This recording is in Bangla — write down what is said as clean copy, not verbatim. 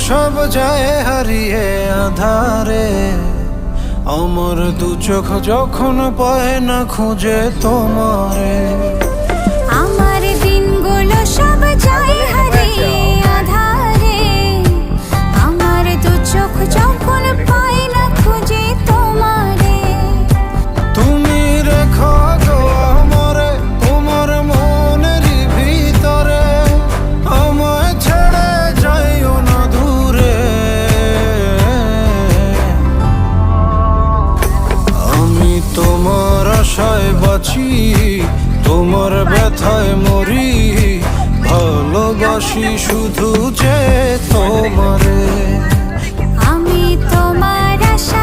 সব যায় হারিয়ে আধারে, আমার দু চোখ যখন পায় না খুঁজে তোমারে। আমার দিনগুলো সব যায় হারিয়ে আধারে, আমার দু চোখ যখন পায় না খুঁজে তোমারে। তুমি রেখো গো আমারে তোমার মনের ভিতরে, আমায় ছেড়ে যাইও না দূরে। আমি তোমার আশায় বাঁচি, তোমার ব্যথায় মরি, ভালোবাসি শুধু যে তোমারে। আমি তোমার আশা